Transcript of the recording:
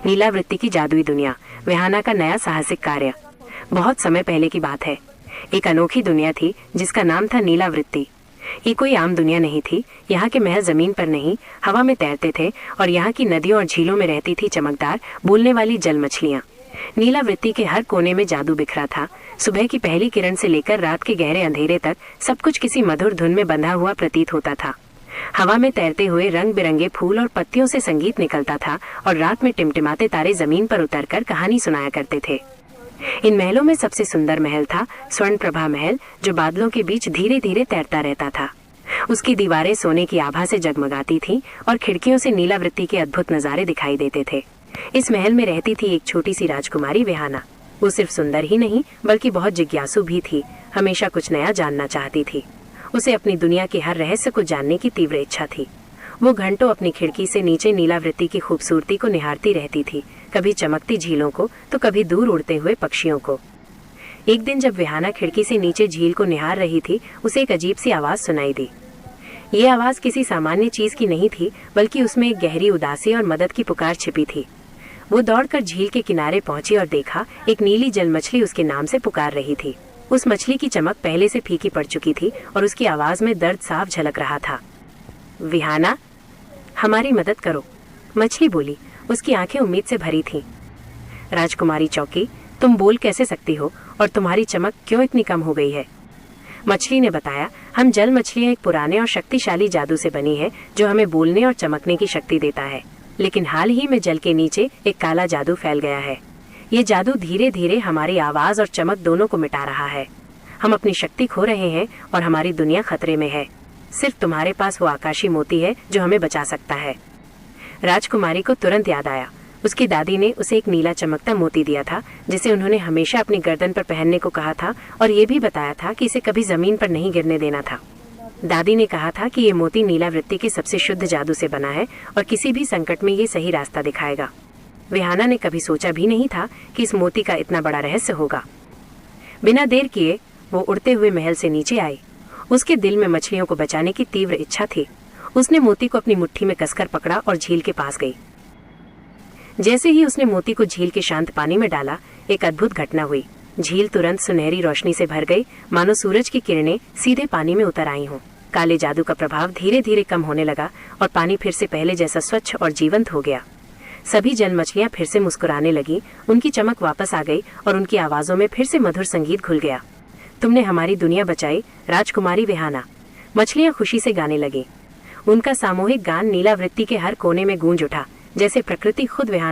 नीलावृत्ति की जादुई दुनिया, विहाना का नया साहसिक कार्य। बहुत समय पहले की बात है। एक अनोखी दुनिया थी जिसका नाम था नीलावृत्ति। ये कोई आम दुनिया नहीं थी। यहाँ के महल जमीन पर नहीं, हवा में तैरते थे और यहाँ की नदियों और झीलों में रहती थी चमकदार बोलने वाली जल मछलियाँ। नीलावृत्ति के हर कोने में जादू बिखरा था। सुबह की पहली किरण से लेकर रात के गहरे अंधेरे तक सब कुछ किसी मधुर धुन में बंधा हुआ प्रतीत होता था। हवा में तैरते हुए रंग बिरंगे फूल और पत्तियों से संगीत निकलता था और रात में टिमटिमाते तारे जमीन पर उतरकर कहानी सुनाया करते थे। इन महलों में सबसे सुंदर महल था स्वर्ण प्रभा महल, जो बादलों के बीच धीरे धीरे तैरता रहता था। उसकी दीवारें सोने की आभा से जगमगाती थीं और खिड़कियों से नीलावृत्ति के अद्भुत नजारे दिखाई देते थे। इस महल में रहती थी एक छोटी सी राजकुमारी विहाना। वो सिर्फ सुंदर ही नहीं बल्कि बहुत जिज्ञासु भी थी। हमेशा कुछ नया जानना चाहती थी। उसे अपनी दुनिया के हर रहस्य को जानने की तीव्र इच्छा थी। वो घंटों अपनी खिड़की से नीचे नीलावृत्ति की खूबसूरती को निहारती रहती थी, कभी चमकती झीलों को तो कभी दूर उड़ते हुए पक्षियों को। एक दिन जब विहाना खिड़की से नीचे झील को निहार रही थी, उसे एक अजीब सी आवाज सुनाई दी। ये आवाज किसी सामान्य चीज की नहीं थी, बल्कि उसमें एक गहरी उदासी और मदद की पुकार छिपी थी। वो दौड़कर झील के किनारे पहुंची और देखा, एक नीली जल मछली उसके नाम से पुकार रही थी। उस मछली की चमक पहले से फीकी पड़ चुकी थी और उसकी आवाज में दर्द साफ झलक रहा था। विहाना, हमारी मदद करो, मछली बोली। उसकी आंखें उम्मीद से भरी थीं। राजकुमारी चौंकी। तुम बोल कैसे सकती हो और तुम्हारी चमक क्यों इतनी कम हो गई है? मछली ने बताया, हम जल मछलियां एक पुराने और शक्तिशाली जादू से बनी है जो हमें बोलने और चमकने की शक्ति देता है। लेकिन हाल ही में जल के नीचे एक काला जादू फैल गया है। ये जादू धीरे धीरे हमारी आवाज और चमक दोनों को मिटा रहा है। हम अपनी शक्ति खो रहे हैं और हमारी दुनिया खतरे में है। सिर्फ तुम्हारे पास वो आकाशी मोती है जो हमें बचा सकता है। राजकुमारी को तुरंत याद आया, उसकी दादी ने उसे एक नीला चमकता मोती दिया था जिसे उन्होंने हमेशा अपनी गर्दन पर पहनने को कहा था और ये भी बताया था कि इसे कभी जमीन पर नहीं गिरने देना था। दादी ने कहा था कि ये मोती नीलावृत्ति के सबसे शुद्ध जादू से बना है और किसी भी संकट में ये सही रास्ता दिखाएगा। विहाना ने कभी सोचा भी नहीं था कि इस मोती का इतना बड़ा रहस्य होगा। बिना देर किए वो उड़ते हुए महल से नीचे आई। उसके दिल में मछलियों को बचाने की तीव्र इच्छा थी। उसने मोती को अपनी मुट्ठी में कसकर पकड़ा और झील के पास गई। जैसे ही उसने मोती को झील के शांत पानी में डाला, एक अद्भुत घटना हुई। झील तुरंत सुनहरी रोशनी से भर गई, मानो सूरज की किरणें सीधे पानी में उतर आई हों। काले जादू का प्रभाव धीरे धीरे कम होने लगा और पानी फिर से पहले जैसा स्वच्छ और जीवंत हो गया। सभी जल मछलियां फिर से मुस्कुराने लगी, उनकी चमक वापस आ गई और उनकी आवाजों में फिर से मधुर संगीत घुल गया। तुमने हमारी दुनिया बचाई, राजकुमारी विहाना, मछलियां खुशी से गाने लगी। उनका सामूहिक गान नीलावृत्ति के हर कोने में गूंज उठा, जैसे प्रकृति खुद विहाना